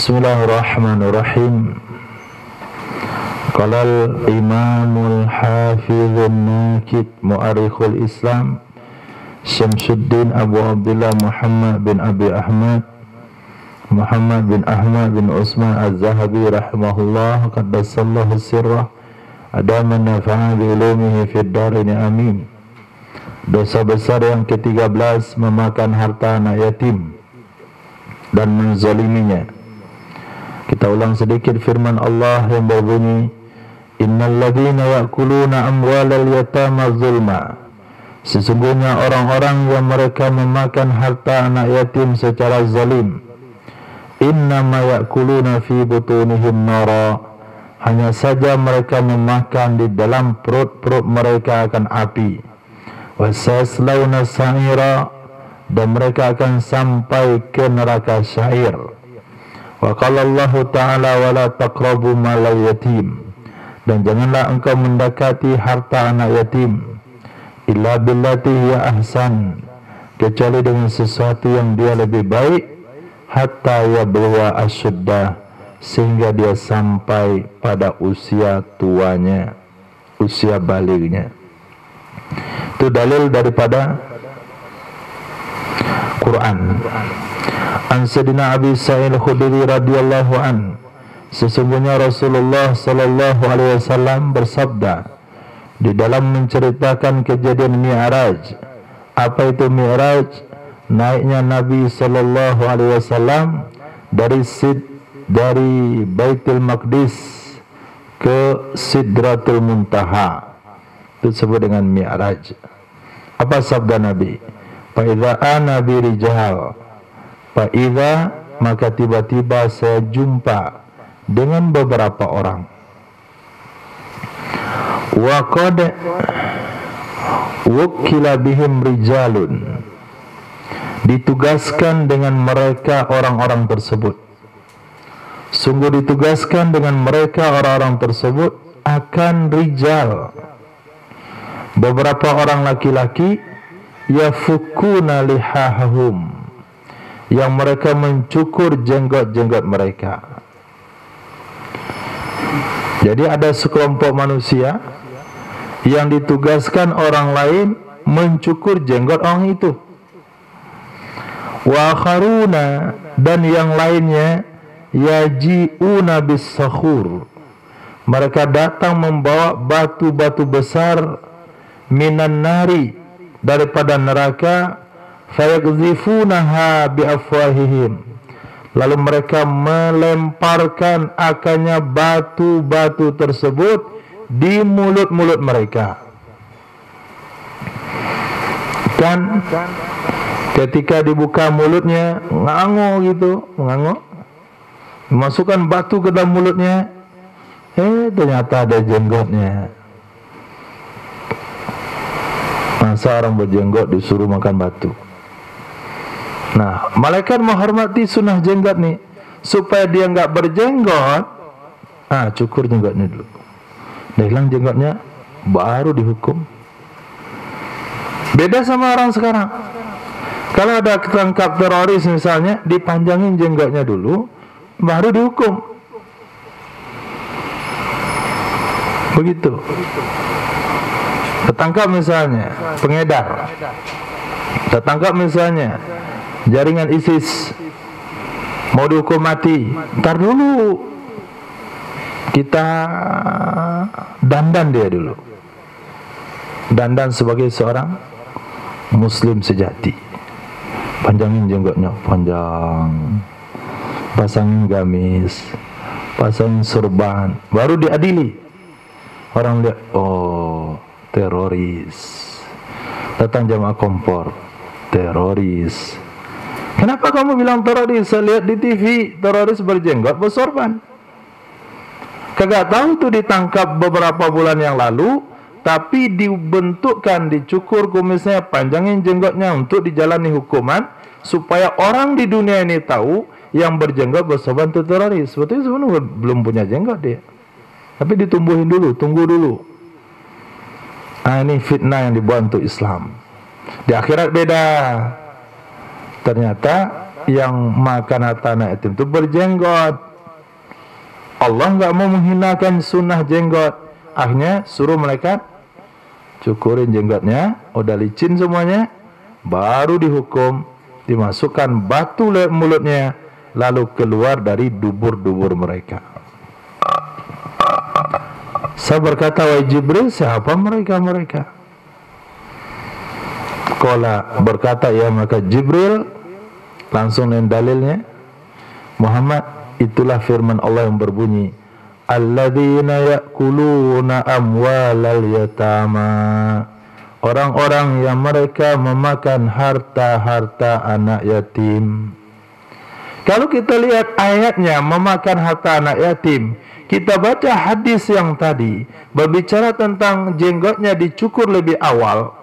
Bismillahirrahmanirrahim. Qala al-Imamul Hafizun Nakid Mu'arikhul Islam Syamsuddin Abu Abdullah Muhammad bin Abi Ahmad Muhammad bin Ahmad bin Utsman Az-Zahabi rahimahullah qaddasallahu sirrah adama nafa'a bi ulumihi fid darin amin. Dosa besar yang ke-13 memakan harta anak yatim dan menzaliminya. Kita ulang sedikit firman Allah yang berbunyi, Innal ladzina ya'kuluna amwalal yatama zulma. Sesungguhnya orang-orang yang mereka memakan harta anak yatim secara zalim, innama ya'kuluna fi butunihim nara. Hanya saja mereka memakan di dalam perut-perut mereka akan api. Wasayaslawna sa'ira, dan mereka akan sampai ke neraka syair. Wa qala Allah Ta'ala wala taqrabu malal yatim, dan janganlah engkau mendekati harta anak yatim illa billati hiya ahsan, kecuali dengan sesuatu yang dia lebih baik, hatta yablugha asyuddah, sehingga dia sampai pada usia tuanya, usia balignya. Itu dalil daripada Quran. An Sayyidina Abi Sa'id Al-Khudri radhiyallahu an, sesungguhnya Rasulullah sallallahu alaihi wasallam bersabda di dalam menceritakan kejadian Mi'raj. Apa itu Mi'raj? Naiknya Nabi sallallahu alaihi wasallam dari Baitul Maqdis ke Sidratul Muntaha. Itu disebut dengan Mi'raj. Apa sabda Nabi? Fa idza ana bi rijal, fa idza, maka tiba-tiba saya jumpa dengan beberapa orang. Wa qad wukila bihim rijalun, ditugaskan dengan mereka orang-orang tersebut. Sungguh ditugaskan dengan mereka orang-orang tersebut akan rijal, beberapa orang laki-laki, yafukuna lihahum, yang mereka mencukur jenggot-jenggot mereka. Jadi ada sekelompok manusia yang ditugaskan orang lain mencukur jenggot orang itu. Wa akharuna, dan yang lainnya, yaji'una bis-sakhur, mereka datang membawa batu-batu besar, minan nari, daripada neraka, fayagzifunaha biafwahihim, lalu mereka melemparkan akannya batu-batu tersebut di mulut-mulut mereka. Dan ketika dibuka mulutnya, ngangok gitu, ngangok, masukkan batu ke dalam mulutnya, ternyata ada jenggotnya. Masa orang berjenggot disuruh makan batu? Nah, malaikat menghormati sunnah jenggot nih, supaya dia nggak berjenggot, cukur jenggotnya dulu. Dah hilang jenggotnya, baru dihukum. Beda sama orang sekarang. Kalau ada ketangkap teroris misalnya, dipanjangin jenggotnya dulu, baru dihukum. Begitu. Tertangkap misalnya pengedar, tertangkap misalnya jaringan ISIS, mau dihukum mati, ntar dulu kita dandan dia dulu, dandan sebagai seorang muslim sejati, panjangin jenggotnya, panjang, pasangin gamis, pasangin surban, baru diadili. Orang lihat, oh, teroris, datang jamaah kompor, teroris. Kenapa kamu bilang teroris? Saya lihat di TV teroris berjenggot, bersorban. Kagak tahu tuh ditangkap beberapa bulan yang lalu, tapi dibentukkan, dicukur kumisnya, panjangin jenggotnya untuk dijalani hukuman, supaya orang di dunia ini tahu yang berjenggot bersorban itu teroris. Sebetulnya sebenarnya belum punya jenggot dia, tapi ditumbuhin dulu, tunggu dulu. Ini fitnah yang dibuat untuk Islam. Di akhirat beda. Ternyata yang makan harta anak yatim itu berjenggot. Allah nggak mau menghinakan sunnah jenggot. Akhirnya suruh malaikat cukurin jenggotnya, udah licin semuanya, baru dihukum, dimasukkan batu lewat mulutnya, lalu keluar dari dubur-dubur mereka. Saya berkata, wahai Jibril, siapa mereka-mereka? Qala, berkata ya maka Jibril, langsung dengan dalilnya, Muhammad, itulah firman Allah yang berbunyi, alladzina ya'kuluna amwalal yatama, orang-orang yang mereka memakan harta-harta anak yatim. Kalau kita lihat ayatnya memakan harta anak yatim, kita baca hadis yang tadi berbicara tentang jenggotnya dicukur lebih awal.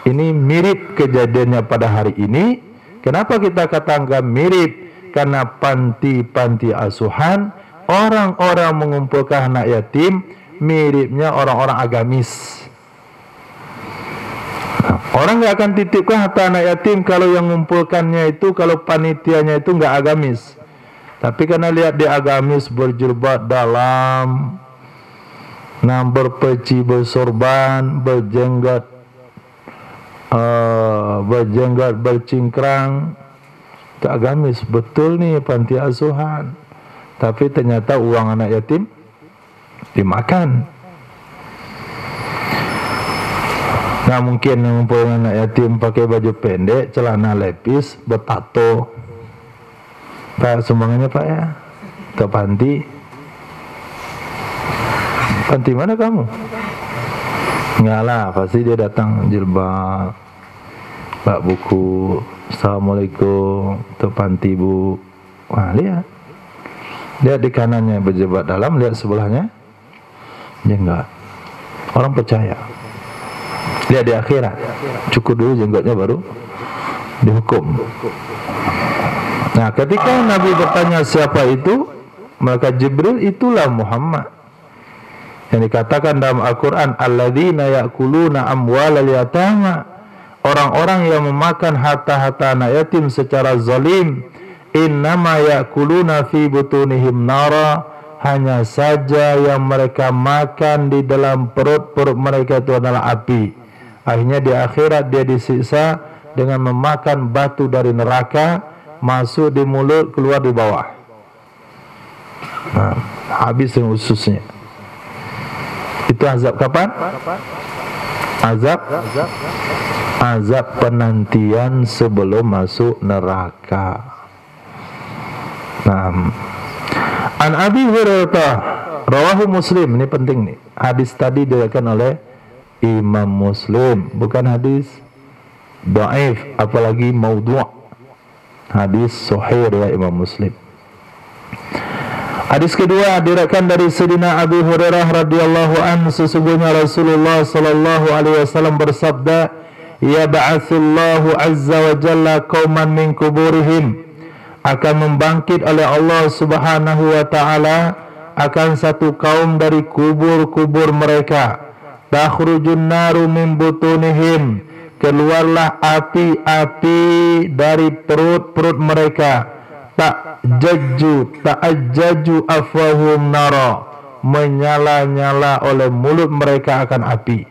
Ini mirip kejadiannya pada hari ini. Kenapa kita katakan mirip? Karena panti-panti asuhan, orang-orang mengumpulkan anak yatim miripnya orang-orang agamis. Orang nggak akan titipkan harta anak yatim kalau yang mengumpulkannya itu, kalau panitianya itu nggak agamis. Tapi karena lihat dia agamis, berjilbab dalam, berpeci, bersorban, berjenggot, bercingkrang, itu agamis betul nih panti asuhan. Tapi ternyata uang anak yatim dimakan. Nah, mungkin yang mengumpulkan anak yatim pakai baju pendek, celana lepis, bertato. Pak, sumbangannya Pak ya, ke panti. Panti mana kamu? Enggak lah, pasti dia datang jilbab, bak buku, assalamualaikum, ke panti bu. Wah, lihat di kanannya berjilbab dalam, lihat sebelahnya jenggot. Orang percaya. Lihat di akhirat, cukur dulu jenggotnya baru dihukum. Nah, ketika Nabi bertanya siapa itu, maka Jibril, itulah Muhammad. Yang dikatakan dalam Al-Quran, alladzina ya'kuluna amwalal yatama, orang-orang yang memakan harta-harta anak yatim secara zalim, innama ya'kuluna fi butunihim nara, hanya saja yang mereka makan di dalam perut-perut mereka itu adalah api. Akhirnya di akhirat dia disiksa dengan memakan batu dari neraka, masuk di mulut, keluar di bawah. Nah, habis dengan ususnya. Itu azab kapan? Azab penantian sebelum masuk neraka. Nah, an Abi Hurairah rawahu Muslim, ini penting nih. Hadis tadi diriwayatkan oleh Imam Muslim, bukan hadis dhaif, apalagi maudhu'. Hadis sahih riwayat Imam Muslim. Hadis kedua diriwayatkan dari Sayyidina Abu Hurairah radhiyallahu anhu, sesungguhnya Rasulullah sallallahu alaihi wasallam bersabda, ya ba'atsullahu azza wa jalla qauman min kuburihim, akan membangkit oleh Allah subhanahu wa ta'ala akan satu kaum dari kubur-kubur mereka, takhrujun naru min butunihim, keluarlah api-api dari perut-perut mereka, ta'ajjaju afwahum nara, menyala-nyala oleh mulut mereka akan api.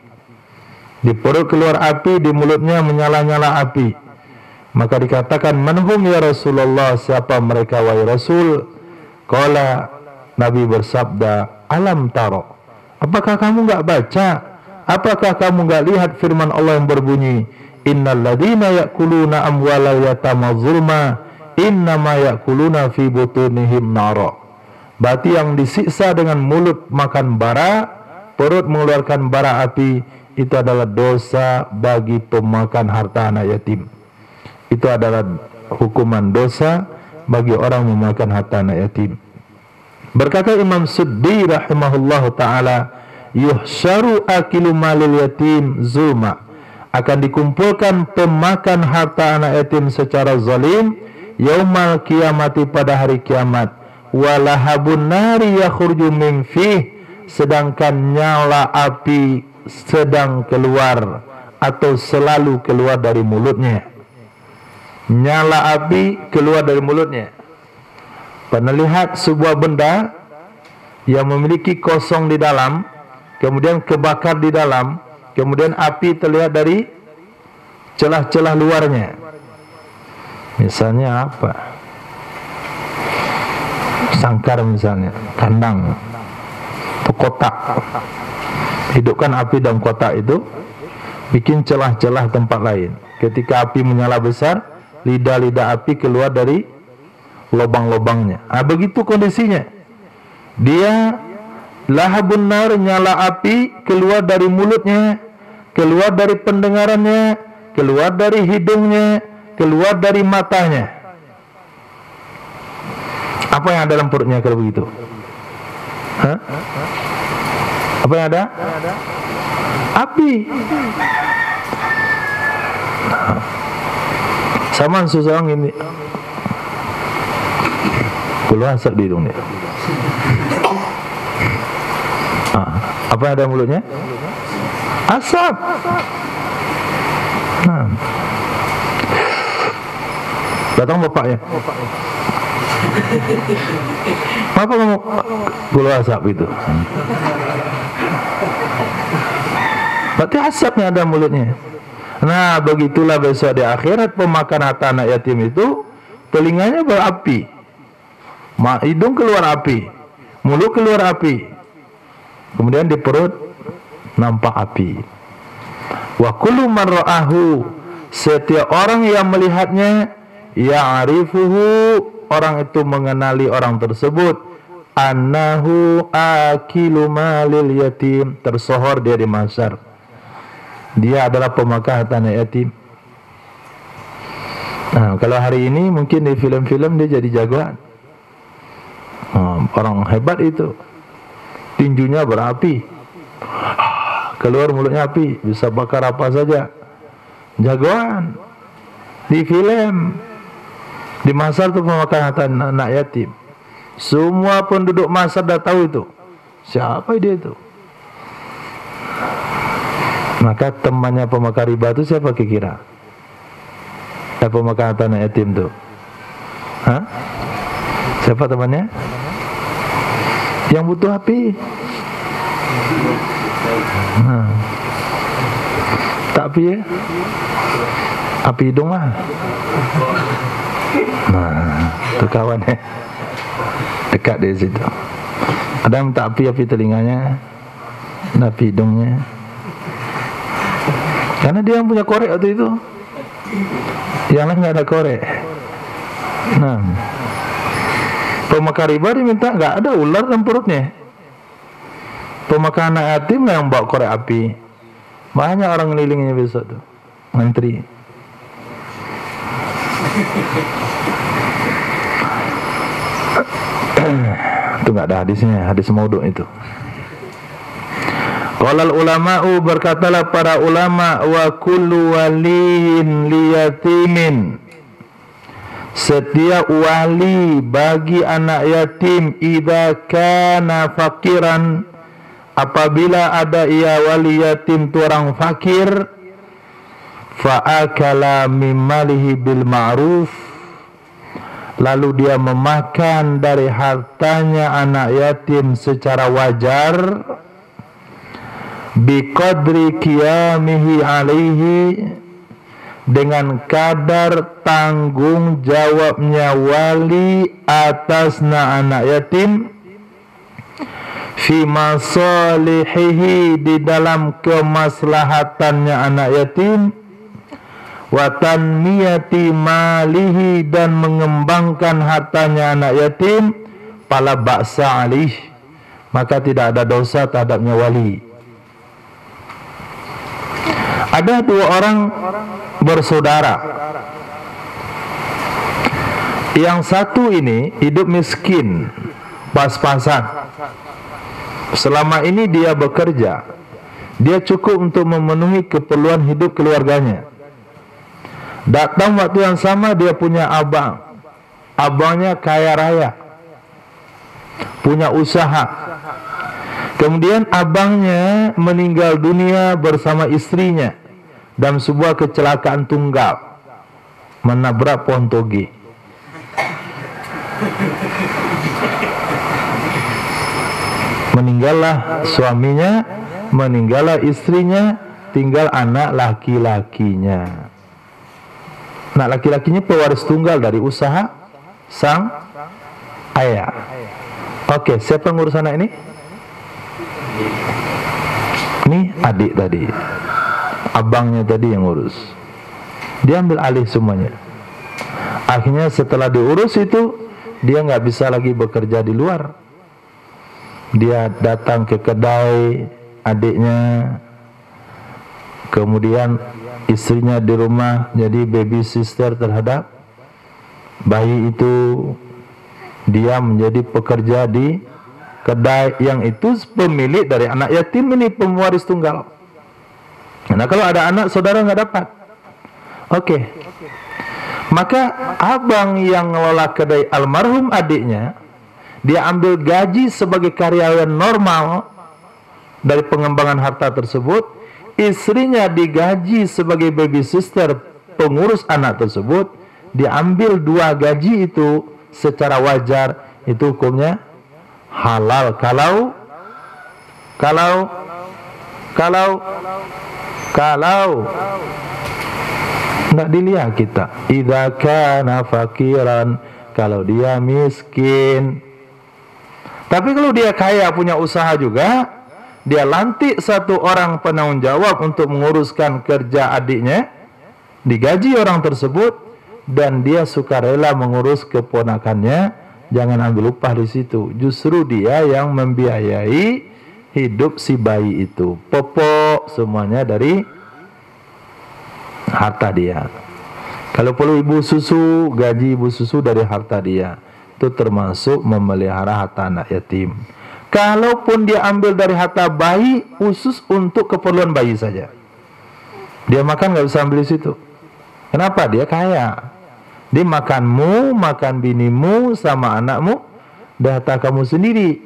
Di perut keluar api, di mulutnya menyala-nyala api. Maka dikatakan, manhum ya Rasulullah, siapa mereka wahai Rasul? Qala, Nabi bersabda, alam taro, apakah kamu enggak baca? Apakah kamu enggak lihat firman Allah yang berbunyi, innal ladzina ya'kuluna amwalal yatama zulma innama ya'kuluna fi butunihim nara. Berarti yang disiksa dengan mulut makan bara, perut mengeluarkan bara api, itu adalah dosa bagi pemakan harta anak yatim. Itu adalah hukuman dosa bagi orang memakan harta anak yatim. Berkata Imam Suddi rahimahullahu ta'ala, yuhsyaru akilu malil yatim zulma, akan dikumpulkan pemakan harta anak yatim secara zalim yaumal kiamati, pada hari kiamat, walahabun nari yakhruju min fih, sedangkan nyala api sedang keluar atau selalu keluar dari mulutnya. nyala api keluar dari mulutnya. Pernah lihat sebuah benda yang memiliki kosong di dalam, kemudian kebakar di dalam, kemudian api terlihat dari celah-celah luarnya. Misalnya apa? Sangkar misalnya, kandang, atau kotak. Hidupkan api dalam kotak itu, bikin celah-celah tempat lain. Ketika api menyala besar, lidah-lidah api keluar dari lubang-lubangnya. Begitu kondisinya. Dia lahabun nar, nyala api, keluar dari mulutnya, keluar dari pendengarannya, keluar dari hidungnya, keluar dari matanya. Apa yang ada dalam perutnya kalau begitu? Hah? Apa yang ada? Api. Sama seseorang ini keluar asap di hidungnya. Apa yang ada mulutnya? Asap. Datang bapaknya. Apa kamu keluar asap itu? Berarti asapnya ada mulutnya. Nah, begitulah besok di akhirat pemakan harta anak yatim itu, telinganya berapi, hidung keluar api, mulut keluar api, kemudian di perut nampak api. Wa kullu man ra'ahu, setiap orang yang melihatnya, ya'rifuhu, orang itu mengenali orang tersebut, annahu akilu malil yatim, tersohor dia di mahsyar. Dia adalah pemakan harta anak yatim. Nah, kalau hari ini mungkin di film-film dia jadi jagoan. Orang hebat itu, tinjunya berapi, keluar mulutnya api, bisa bakar apa saja. Jagoan di film. Di mahsyar itu pemakan harta anak yatim. Semua penduduk mahsyar dah tahu itu. Siapa dia itu? Maka temannya pemakan riba itu siapa kira-kira? Dan pemakan harta anak yatim itu? Hah? Siapa temannya? Yang butuh api. Tak api ya? Api hidung lah. Itu kawannya dekat di situ. Ada yang tak api telinganya, api hidungnya. Karena dia yang punya korek waktu itu. Yang lain nggak ada korek. Nah, pemakan riba diminta nggak ada ular dalam perutnya. Pemakan anak yatim yang bawa korek api. Banyak orang ngelilingnya besok tuh, ngantri. Itu nggak ada hadisnya, hadis maudhu itu. Qalal ulama'u, berkatalah para ulama, wa kullu waliyin liyatimin, setiap wali bagi anak yatim, idza kana fakiran, apabila ada ia wali yatim tu orang fakir, fa akala min malihi bil ma'ruf, lalu dia memakan dari hartanya anak yatim secara wajar, biqadri qiyamihi alaihi, dengan kadar tanggung jawabnya wali atasnya anak yatim, fi masalihihi, di dalam kemaslahatannya anak yatim, wa tanmiyati malihi, dan mengembangkan hartanya anak yatim, fala ba'sa alih, maka tidak ada dosa terhadapnya wali. Ada dua orang bersaudara. Yang satu ini hidup miskin, pas-pasan. Selama ini dia bekerja, dia cukup untuk memenuhi keperluan hidup keluarganya. Datang waktu yang sama dia punya abang. Abangnya kaya raya, punya usaha. Kemudian abangnya meninggal dunia bersama istrinya dalam sebuah kecelakaan tunggal. menabrak pohon toge. Meninggallah suaminya, meninggallah istrinya, tinggal anak laki-lakinya. Anak laki-lakinya pewaris tunggal dari usaha sang ayah. Oke, siapa ngurus anak ini? Ini adik tadi, abangnya tadi yang ngurus. Dia ambil alih semuanya. Akhirnya setelah diurus itu, dia nggak bisa lagi bekerja di luar. Dia datang ke kedai adiknya, kemudian istrinya di rumah jadi baby sister terhadap bayi itu. Dia menjadi pekerja di kedai yang itu pemilik dari anak yatim ini, pewaris tunggal. Nah, kalau ada anak saudara nggak dapat. Oke. Maka abang yang ngelola kedai almarhum adiknya, dia ambil gaji sebagai karyawan normal dari pengembangan harta tersebut. Istrinya digaji sebagai baby sister, pengurus anak tersebut. Dia ambil 2 gaji itu secara wajar, itu hukumnya halal. Kalau nggak dilihat kita, idza kana fakiran, kalau dia miskin. Tapi kalau dia kaya, punya usaha juga, dia lantik 1 orang penanggung jawab untuk menguruskan kerja adiknya, digaji orang tersebut, dan dia sukarela mengurus keponakannya, jangan ambil upah di situ. Justru dia yang membiayai hidup si bayi itu, popok semuanya dari harta dia. Kalau perlu ibu susu, gaji ibu susu dari harta dia. Itu termasuk memelihara harta anak yatim. Kalaupun dia ambil dari harta bayi, khusus untuk keperluan bayi saja, dia makan nggak bisa ambil di situ. Kenapa? Dia kaya. Dia makanmu, makan binimu, sama anakmu, dari harta kamu sendiri.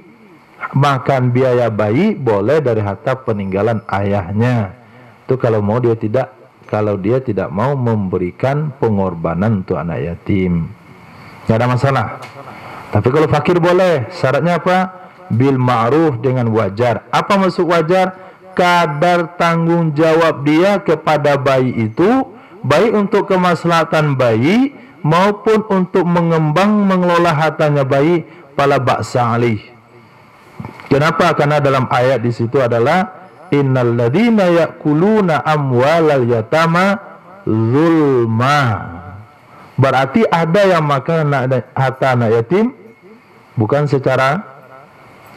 Makan biaya bayi boleh dari harta peninggalan ayahnya. Itu kalau mau, dia tidak. Kalau dia tidak mau memberikan pengorbanan untuk anak yatim, nggak ada masalah. Tapi kalau fakir boleh. Syaratnya apa? Bil ma'ruf, dengan wajar. Apa maksud wajar? Kadar tanggung jawab dia kepada bayi itu, baik untuk kemaslahatan bayi maupun untuk mengembang mengelola hartanya bayi, pala ba'sa alih. Kenapa? Karena dalam ayat di situ adalah innal ladzina ya'kuluna amwalal yatama zulma. Berarti ada yang makan harta anak yatim bukan secara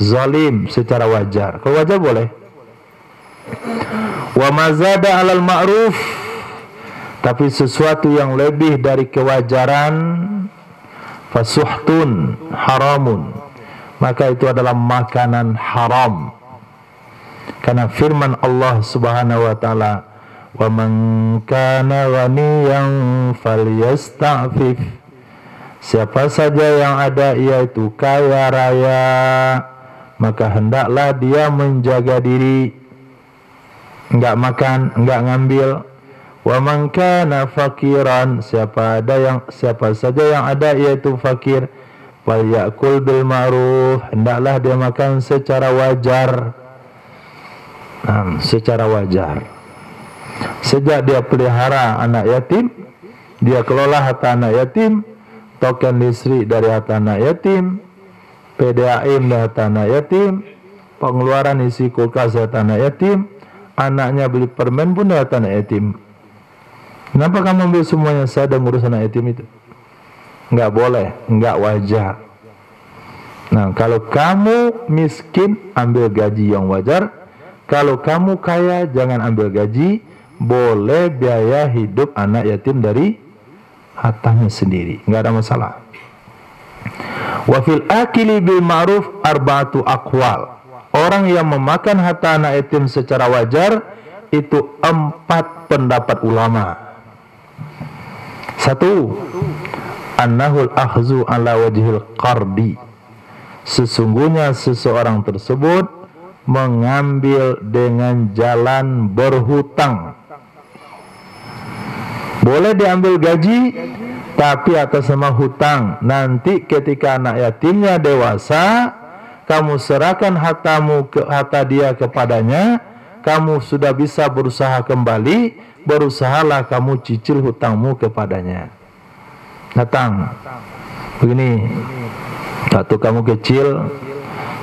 zalim, secara wajar. Kalau wajar boleh. Wa mazada 'alal ma'ruf, tapi sesuatu yang lebih dari kewajaran, fasuhtun haramun, maka itu adalah makanan haram. Karena firman Allah Subhanahu wa taala, "Wa man kana ghaniyan falyasta'fif." Siapa saja yang ada yaitu kaya raya, maka hendaklah dia menjaga diri, enggak makan, enggak ngambil. Wa man kana fakiran, siapa saja yang ada yaitu fakir, falyakul bil ma'ruf, hendaklah dia makan secara wajar. Secara wajar. Sejak dia pelihara anak yatim, dia kelola harta anak yatim, token listrik dari harta anak yatim, PDAM dari harta anak yatim, pengeluaran isi kulkas dari harta anak yatim, anaknya beli permen pun dari harta anak yatim. Kenapa kamu ambil semuanya? Saya dan ngurus anak yatim itu. Enggak boleh, enggak wajar. Nah, kalau kamu miskin, ambil gaji yang wajar. Kalau kamu kaya, jangan ambil gaji. Boleh biaya hidup anak yatim dari hartanya sendiri, nggak ada masalah. Wa fil akili bil ma'ruf arba'atu aqwal. Orang yang memakan harta anak yatim secara wajar itu 4 pendapat ulama. 1. Annahul akhzu ala wajhil qardi. Sesungguhnya seseorang tersebut mengambil dengan jalan berhutang. Boleh diambil gaji, tapi atas nama hutang. Nanti ketika anak yatimnya dewasa, kamu serahkan harta dia kepadanya, kamu sudah bisa berusaha kembali, berusahalah kamu cicil hutangmu kepadanya. Datang, begini, waktu kamu kecil,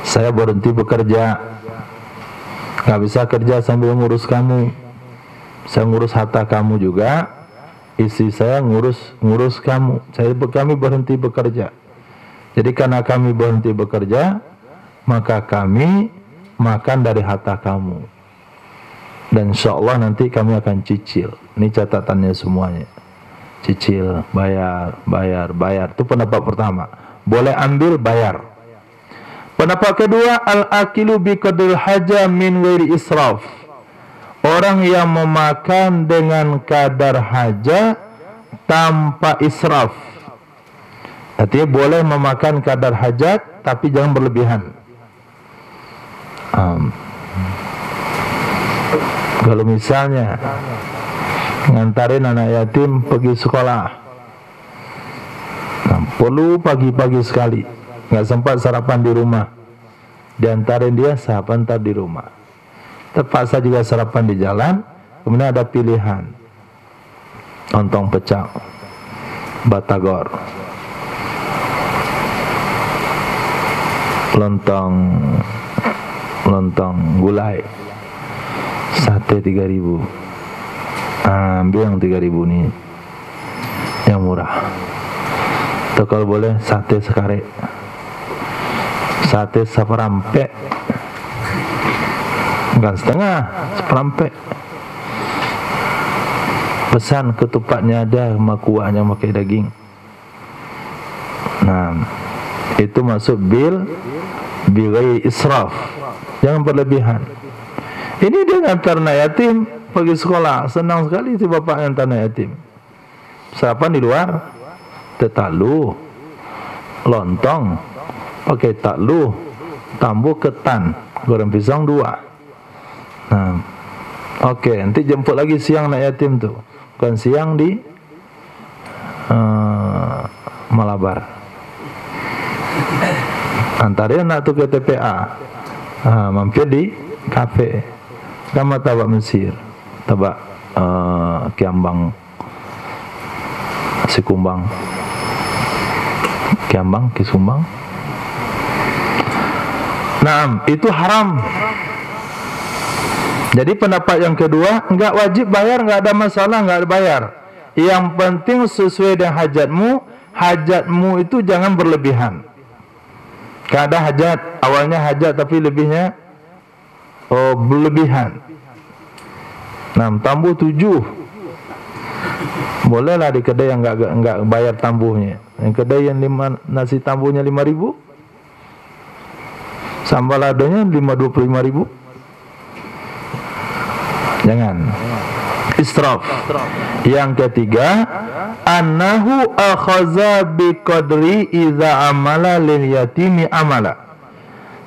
saya berhenti bekerja, nggak bisa kerja sambil ngurus kamu, saya ngurus harta kamu juga, istri saya ngurus kamu, kami berhenti bekerja. Jadi karena kami berhenti bekerja, maka kami makan dari harta kamu, dan insya Allah nanti kami akan cicil. Ini catatannya semuanya, cicil, bayar. Itu pendapat pertama, boleh ambil, bayar. Pendapat kedua, al-akilu biqadril haja min ghairi israf. Orang yang memakan dengan kadar haja tanpa israf. Artinya boleh memakan kadar hajat, tapi jangan berlebihan. Kalau misalnya ngantarin anak yatim pergi sekolah, perlu pagi-pagi sekali, nggak sempat sarapan di rumah, diantarin dia sarapan ntar di rumah, terpaksa juga sarapan di jalan. Kemudian ada pilihan lontong pecak, batagor, lontong gulai, sate 3.000. Ambil yang 3.000 nih, yang murah. Atau kalau boleh sate sekare, sate seperampe, bukan setengah, seperampe. Pesan ketupatnya ada, sama kuahnya pakai daging. Nah, itu masuk bil israf, jangan berlebihan. Ini dia ngantar anak yatim pergi sekolah, senang sekali si bapak ngantar anak yatim. Sarapan di luar, tetalu, lontong, pakai taklu, tambah ketan, goreng pisang 2. Nah, oke, nanti jemput lagi siang anak yatim tuh, bukan siang di Malabar. Antarin anak tuh ke TPA, mampir di kafe, sama tabak Mesir, tabak Kiambang, Sikumbang, Kiambang, Kisumbang. Nah, itu haram. Jadi pendapat yang kedua, enggak wajib bayar, enggak ada masalah, enggak bayar. Yang penting sesuai dengan hajatmu. Hajatmu itu jangan berlebihan. Kalau ada hajat, awalnya hajat tapi lebihnya berlebihan. 6 tambah 7. Bolehlah di kedai yang enggak bayar tambuhnya. Yang kedai yang nasi tambuhnya 5.000, sambal adanya 25.000. Jangan israf. Yang ketiga, annahu akhaza biqadri idza amala lil yatimi amala.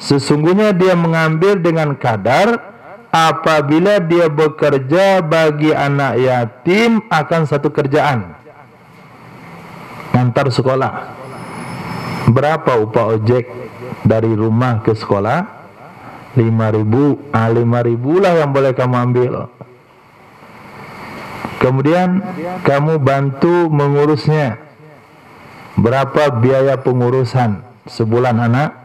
Sesungguhnya dia mengambil dengan kadar apabila dia bekerja bagi anak yatim akan satu kerjaan. Antar sekolah. Berapa upah ojek dari rumah ke sekolah? 5.000. 5.000 lah yang boleh kamu ambil. Kemudian kamu bantu mengurusnya. Berapa biaya pengurusan sebulan anak?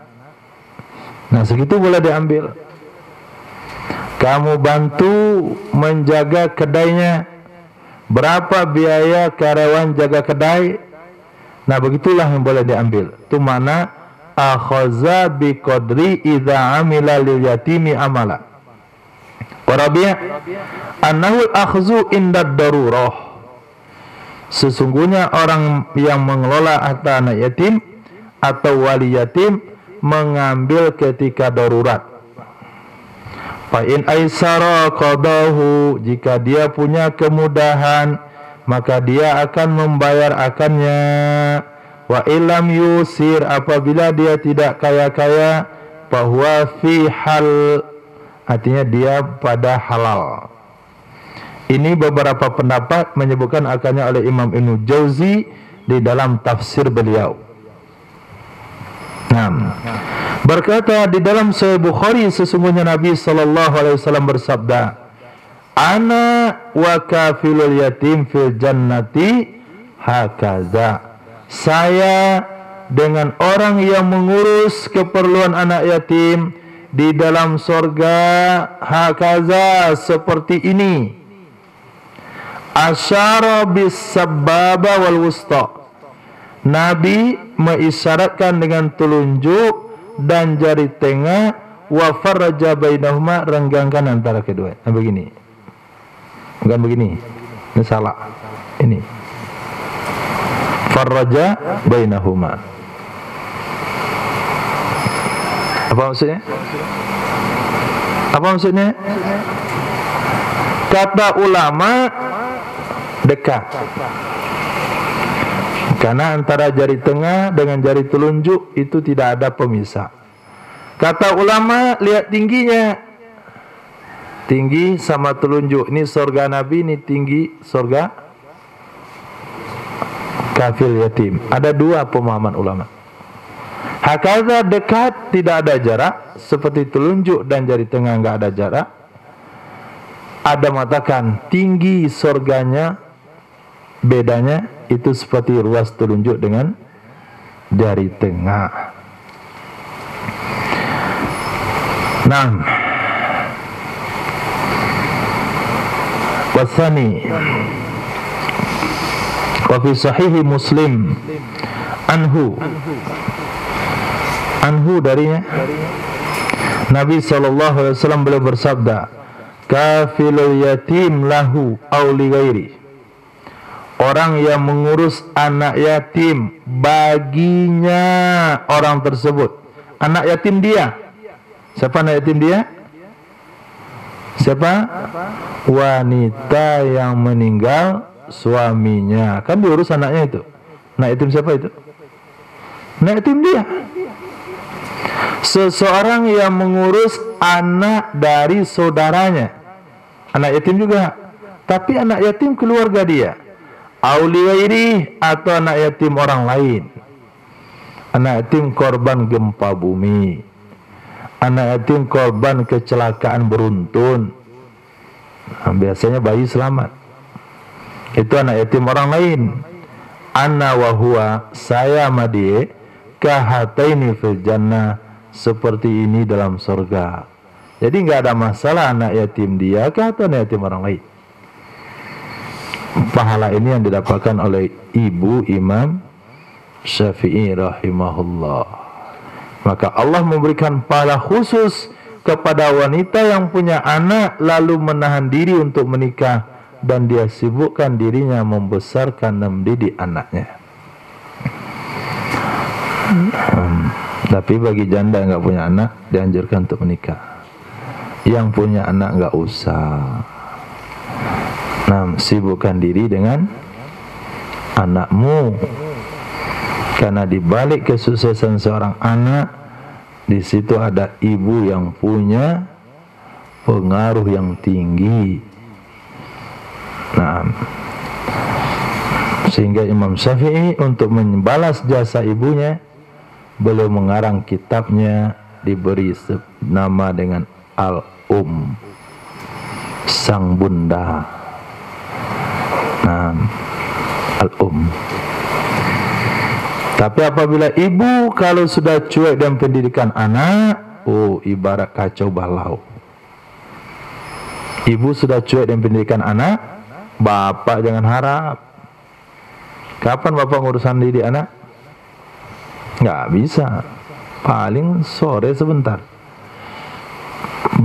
Nah, segitu boleh diambil. Kamu bantu menjaga kedainya. Berapa biaya karyawan jaga kedai? Nah, begitulah yang boleh diambil. Itu mana akhaza biqadri idza amila lil yatimi amala. Warabi' annahu akhzu indad darurah. Sesungguhnya orang yang mengelola harta anak yatim atau wali yatim mengambil ketika darurat. Fa in aisara qadahu, jika dia punya kemudahan maka dia akan membayar akannya. Wa illam yusir, apabila dia tidak kaya-kaya, bahwa fi hal, artinya dia pada halal. Ini beberapa pendapat menyebutkan akalnya oleh Imam Ibnu Jauzi di dalam tafsir beliau. Berkata di dalam Sahih Bukhari, sesungguhnya Nabi sallallahu alaihi wasallam bersabda, "Ana wa kafilul yatim fil jannati hakaza." Saya dengan orang yang mengurus keperluan anak yatim di dalam surga hakaza, seperti ini. Asyara bis sababa wal wusta. Nabi mengisyaratkan dengan telunjuk dan jari tengah, wa farraja bainahuma, renggangkan antara kedua. Nah, begini. Bukan begini. Ini salah. Ini. Farraja bainahuma. Apa maksudnya? Apa maksudnya? Kata ulama dekat. Karena antara jari tengah dengan jari telunjuk itu tidak ada pemisah. Kata ulama, lihat tingginya. Tinggi sama telunjuk. Ini surga Nabi, ini tinggi surga kafil yatim. Ada dua pemahaman ulama. Hakaza dekat, tidak ada jarak, seperti telunjuk dan jari tengah enggak ada jarak. Ada mengatakan tinggi surganya, bedanya itu seperti ruas telunjuk dengan jari tengah. Wasani wa fi sahihi Muslim anhu darinya Nabi sallallahu alaihi wasallam beliau bersabda, kafilul yatim lahu aw li ghairi. Orang yang mengurus anak yatim baginya orang tersebut. Anak yatim dia. Siapa anak yatim dia? Siapa? Wanita yang meninggal suaminya. Kan diurus anaknya itu. Anak yatim siapa itu? Anak yatim dia. Seseorang yang mengurus anak dari saudaranya. Anak yatim juga. Tapi anak yatim keluarga dia. Auli wairi, atau anak yatim orang lain. Anak yatim korban gempa bumi. Anak yatim korban kecelakaan beruntun. Biasanya bayi selamat. Itu anak yatim orang lain. Ana wa huwa, saya sama dia, kahataini fil jannah, seperti ini dalam surga. Jadi enggak ada masalah anak yatim dia atau anak yatim orang lain. Pahala ini yang didapatkan oleh ibu Imam Syafi'i rahimahullah. Maka Allah memberikan pahala khusus kepada wanita yang punya anak lalu menahan diri untuk menikah, dan dia sibukkan dirinya membesarkan dan mendidik anaknya. Tapi bagi janda yang nggak punya anak dianjurkan untuk menikah. Yang punya anak nggak usah. Sibukkan diri dengan anakmu, karena di balik kesuksesan seorang anak, di situ ada ibu yang punya pengaruh yang tinggi. Sehingga Imam Syafi'i untuk membalas jasa ibunya, beliau mengarang kitabnya diberi nama dengan Al-Um, sang bunda. Al-Um. Tapi apabila ibu kalau sudah cuek dalam pendidikan anak, ibarat kacau balau. Ibu sudah cuek dalam pendidikan anak, bapak jangan harap. Kapan bapak ngurusan didik anak? Nggak bisa. Paling sore sebentar.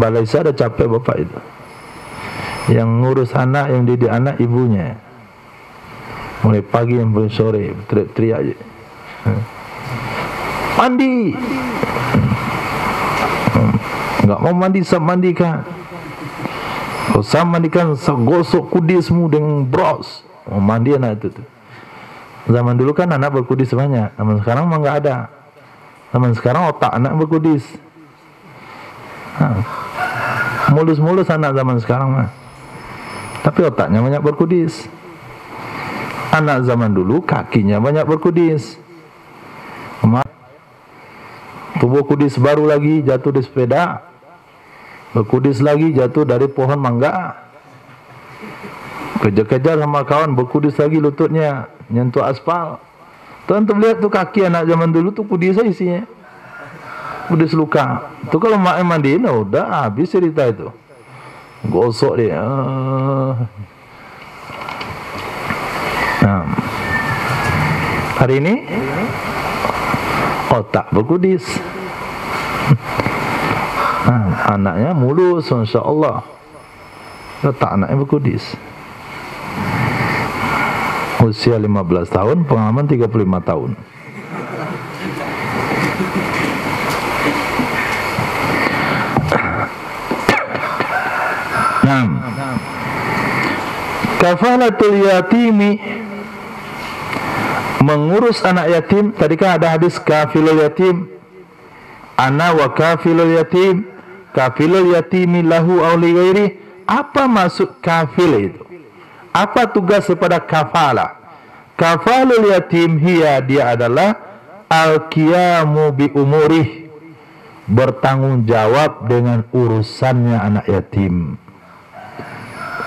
Balai saya ada capek bapak itu. Yang ngurus anak, yang didik anak ibunya. Mulai pagi sampai sore teriak-teriak aja. Mandi. Enggak mau mandi, sab mandikan. Kalau sab mandikan, gosok kudismu dengan bros. Mandi anak itu tuh. Zaman dulu kan anak berkudis banyak. Zaman sekarang mah enggak ada. Zaman sekarang otak anak berkudis. Mulus-mulus anak zaman sekarang mah. tapi otaknya banyak berkudis. Anak zaman dulu kakinya banyak berkudis. Tubuh kudis baru lagi jatuh di sepeda, berkudis lagi jatuh dari pohon mangga, kejar-kejar sama kawan, berkudis lagi lututnya nyentuh aspal. Tuan lihat tuh kaki anak zaman dulu tuh kudis isinya, kudis luka. Tuh kalau mak mandiin udah habis cerita itu, gosok dia. Nah, hari ini otak berkudis. Anaknya mulus, insya Allah. Otak anaknya berkudis. Usia 15 tahun, pengalaman 35 tahun. Kafalatul yatimi, mengurus anak yatim. Tadi kan ada hadis kafilul yatim, ana wa kafilul yatim, kafilul yatimi lahu aw li ghairi. Apa maksud kafil itu? Apa tugas daripada kafala? Kafalul yatim hiya, dia adalah al-qiyamu bi umurih, bertanggung jawab dengan urusannya anak yatim.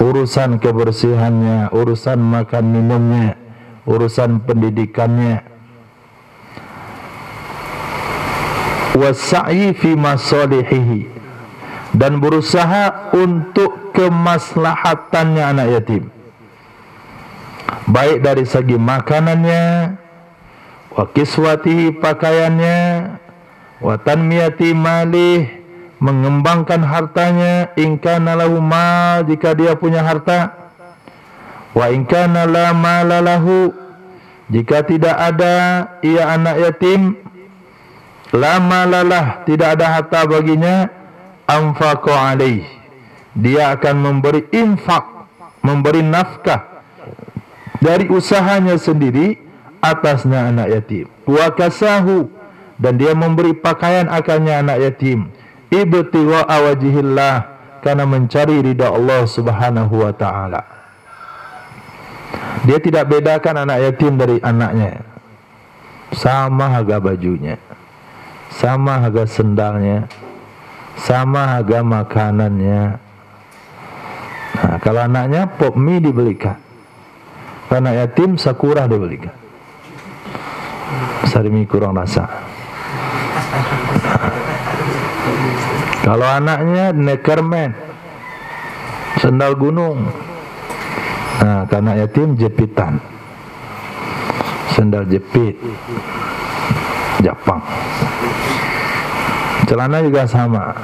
Urusan kebersihannya, urusan makan minumnya, urusan pendidikannya. Wassa'i fi masalihihi, dan berusaha untuk kemaslahatannya anak yatim, baik dari segi makanannya, wa kiswatihi, pakaiannya, wa tanmiyati malih, mengembangkan hartanya, in kana lahu mal, jika dia punya harta, wa in kana la mala lahu, jika tidak ada ia anak yatim, la malalah, tidak ada harta baginya, anfaqa alaih, dia akan memberi infak, memberi nafkah dari usahanya sendiri atasnya anak yatim. Wa kasahu, dan dia memberi pakaian akannya anak yatim, ibtigha wajhillah, karena mencari ridha Allah Subhanahu wa taala. Dia tidak bedakan anak yatim dari anaknya. Sama harga bajunya, sama harga sendalnya, sama harga makanannya. Nah, kalau anaknya pop mie dibelikan, anak yatim sakura dibelikan. Sarimi kurang rasa. Kalau anaknya Neckerman, sendal gunung. Nah, karena yatim jepitan, sendal jepit Jepang. Celana juga sama.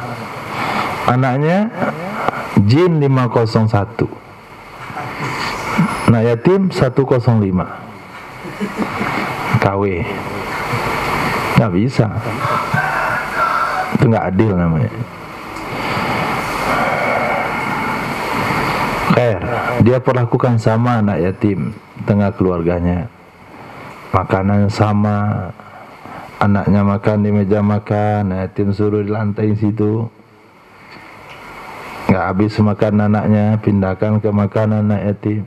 Anaknya Jin 501, anak yatim 105, KW. Nggak bisa, itu nggak adil namanya. Khair, dia perlakukan sama anak yatim tengah keluarganya, makanan sama, anaknya makan di meja makan, yatim suruh di lantai situ, nggak habis makan anaknya, pindahkan ke makanan anak yatim.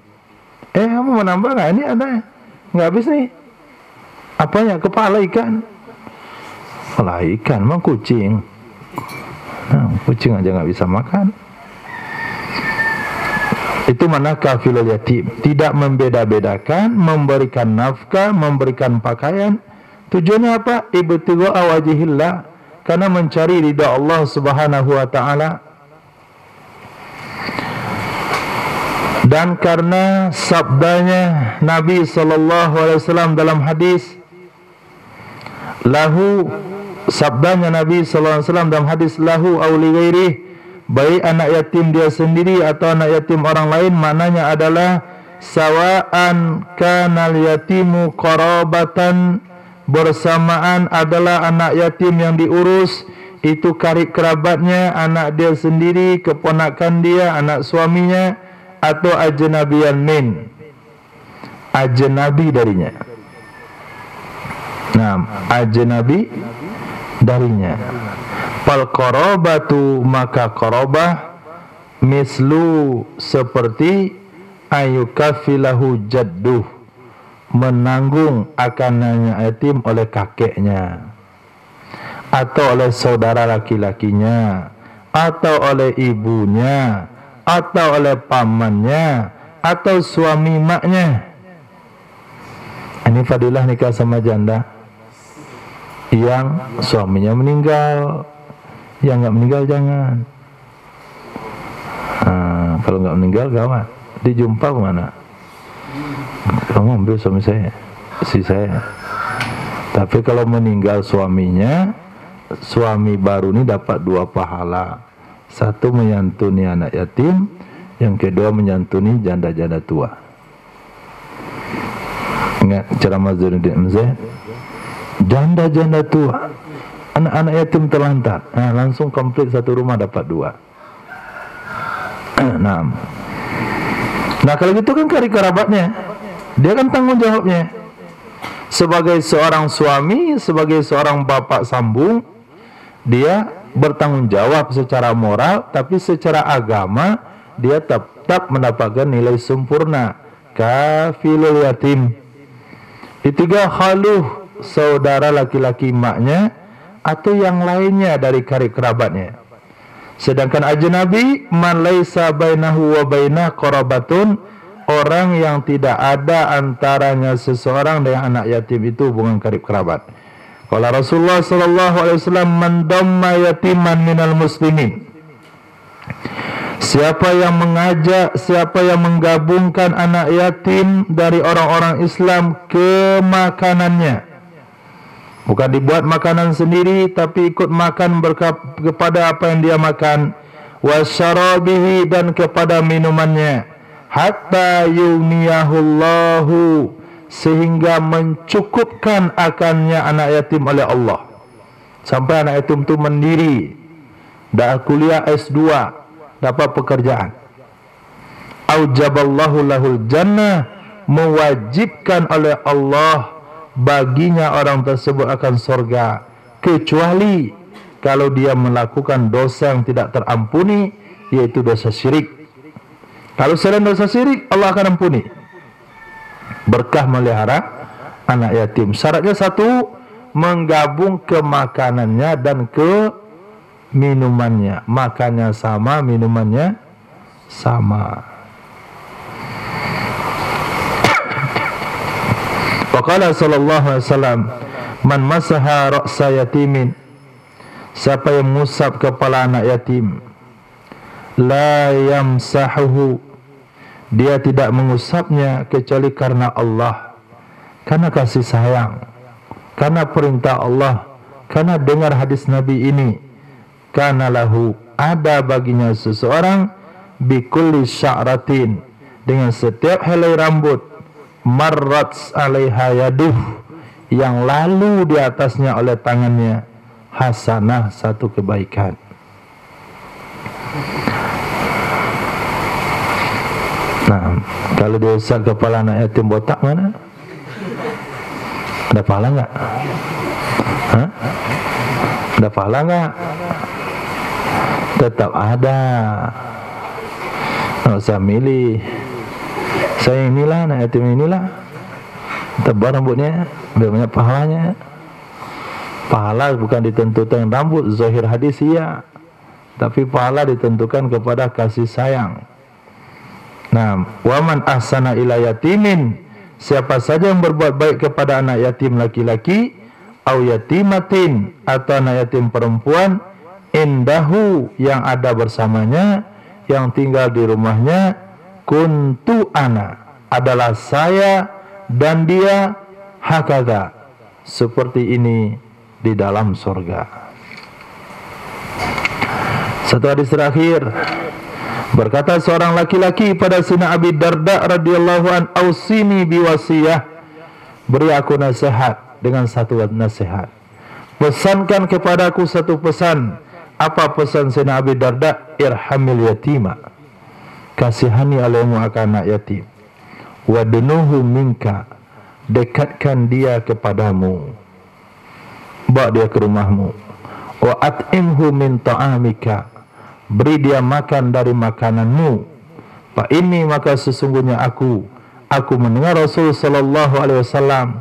Kamu mau nambah nggak? Ini ada nggak habis nih. Apanya? Kepala ikan. Kepala ikan, emang kucing. Nah, kucing aja nggak bisa makan. Itu mana kafilul yatim, tidak membeda-bedakan, memberikan nafkah, memberikan pakaian. Tujuannya apa? Ibtigha wajhillah, karena mencari ridha Allah Subhanahu wa taala. Dan karena sabdanya Nabi sallallahu alaihi wasallam dalam hadis, lahu, sabdanya Nabi sallallahu alaihi wasallam dalam hadis, lahu aw li ghairihi, baik anak yatim dia sendiri atau anak yatim orang lain, maknanya adalah sawa'an kanal yatimu qarabatan, bersamaan adalah anak yatim yang diurus itu karib kerabatnya, anak dia sendiri, keponakan dia, anak suaminya, atau ajnabiyan min, ajnabi darinya. Nah, ajnabi darinya. Fal qarabatu, maka qarabah mislu seperti ayukafilahu jadduh, menanggung akannya yatim oleh kakeknya, atau oleh saudara laki-lakinya, atau oleh ibunya, atau oleh pamannya, atau suami maknya. Ini fadilah nikah sama janda yang suaminya meninggal. Yang nggak meninggal jangan. Kalau nggak meninggal gawat. Dijumpa kemana? Kamu ambil suami saya, si saya. Tapi kalau meninggal suaminya, suami baru ini dapat 2 pahala. Satu menyantuni anak yatim, yang kedua menyantuni janda-janda tua. Ingat ceramah Zainuddin MZ, janda-janda tua, anak-anak yatim terlantar, langsung komplit satu rumah dapat 2. Nah kalau gitu kan kari kerabatnya, dia kan tanggung jawabnya sebagai seorang suami, sebagai seorang bapak sambung, dia bertanggung jawab secara moral, tapi secara agama dia tetap mendapatkan nilai sempurna. Kafilul yatim. Ketiga, khaluh, saudara laki-laki maknya atau yang lainnya dari karib kerabatnya. Sedangkan ajnabi, man laisa bainahu wa bainah qarabatun, orang yang tidak ada antaranya seseorang dengan anak yatim itu hubungan karib kerabat. Kalau Rasulullah sallallahu alaihi wasallam, man damma yatiman minal muslimin, siapa yang mengajak, siapa yang menggabungkan anak yatim dari orang-orang Islam ke makanannya, bukan dibuat makanan sendiri, tapi ikut makan kepada apa yang dia makan, wasyarabihi, dan kepada minumannya, hatta yuniyahullahu, sehingga mencukupkan akannya anak yatim oleh Allah, sampai anak yatim itu mandiri, dah kuliah S2, dapat pekerjaan. Aujaballahu lahul jannah, mewajibkan oleh Allah baginya orang tersebut akan surga, kecuali kalau dia melakukan dosa yang tidak terampuni, yaitu dosa syirik. Kalau selain dosa syirik, Allah akan ampuni. Berkah melihara anak yatim. Syaratnya satu, menggabung ke makanannya dan ke minumannya. Makannya sama, minumannya sama. Waqala sallallahu alaihi wasallam, man masaha ra'sa yatimin, siapa yang mengusap kepala anak yatim, la yamsahuhu, dia tidak mengusapnya kecuali karena Allah, karena kasih sayang, karena perintah Allah, karena dengar hadis Nabi ini, kana lahu, ada baginya seseorang, bikulli sya'ratin, dengan setiap helai rambut, marrat alaiha yaduh, yang lalu di atasnya oleh tangannya, hasanah, satu kebaikan. Nah, kalau dia usap kepala anak yatim botak mana? Ada pahala enggak? Hah? Ada pahala enggak? Tetap ada. Nggak usah milih. Saya inilah, anak yatim inilah, tebal rambutnya, biar banyak pahalanya. Pahala bukan ditentukan rambut, zahir hadis iya, tapi pahala ditentukan kepada kasih sayang. Nah, waman ahsana ila yatimin, siapa saja yang berbuat baik kepada anak yatim laki-laki, au yatimatin, atau anak yatim perempuan, indahu, yang ada bersamanya, yang tinggal di rumahnya, kuntu ana, adalah saya dan dia, hakadha, seperti ini di dalam surga. Satu hadis terakhir, berkata seorang laki-laki pada Sayyidina Abi Darda radhiyallahu an, ausini biwasiyah, beri aku nasihat dengan satu nasihat, pesankan kepadaku satu pesan. Apa pesan Sayyidina Abi Darda? Irhamil yatima, kasihani olehmu akan anak yatim, wadunuhu minka, dekatkan dia kepadamu, bawa dia ke rumahmu, wa at'imhu min ta'amika, beri dia makan dari makananmu. Fa inni, maka sesungguhnya aku mendengar Rasul sallallahu alaihi wasallam,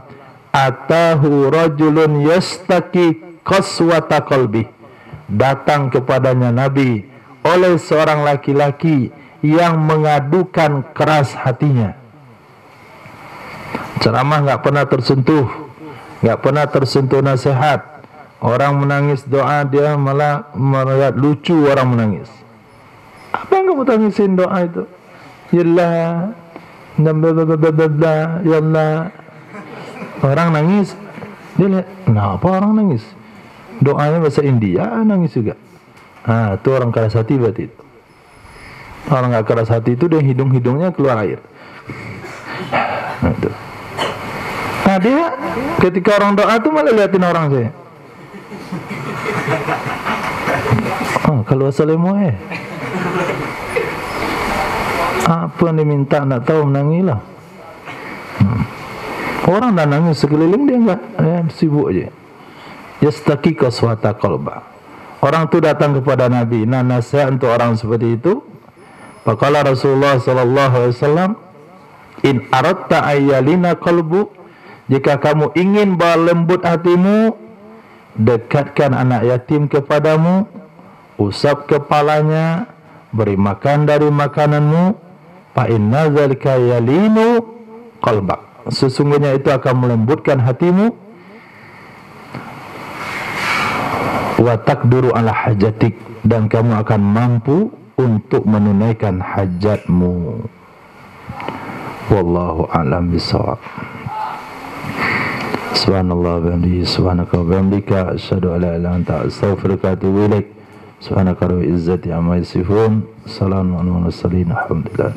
atahu rajulun yastaki qaswata qalbi, datang kepadanya Nabi oleh seorang laki-laki yang mengadukan keras hatinya. Ceramah nggak pernah tersentuh, nggak pernah tersentuh nasihat. Orang menangis doa, dia malah melihat lucu orang menangis. Apa yang kamu tangisin doa itu? Yallah, yallah. Orang nangis, dia lihat, kenapa orang nangis? Doanya bahasa India, nangis juga. Itu orang keras hati berarti itu. Orang nggak keras hati itu, dia hidung-hidungnya keluar air. Itu. Nah dia ketika orang doa tuh malah liatin orang saya. Kalau assalamualaikum, apa yang diminta nak tahu, menangilah. Orang dah nangis sekeliling dia enggak, sibuk aja. Yastaki qaswata qalba. Orang tu datang kepada Nabi. Nah, nasihat untuk orang seperti itu. Faqala Rasulullah sallallahu alaihi wasallam, in aratta ayyalina qalbu, jika kamu ingin berlembut hatimu, dekatkan anak yatim kepadamu, usap kepalanya, beri makan dari makananmu. Fa inna dzalika yalinu qalbak, sesungguhnya itu akan melembutkan hatimu. Wa taqdiru ala hajatik, dan kamu akan mampu untuk menunaikan hajatmu. Wallahu a'lam bishawab. Subhanallah wa bihamdihi, subhanaka wa bihamdika, asyhadu an la ilaha illa anta, astaghfiruka wa atubu ilaik. Subhanaka rabbil izzati amma yasifun, salamun alal mursalin, alhamdulillah.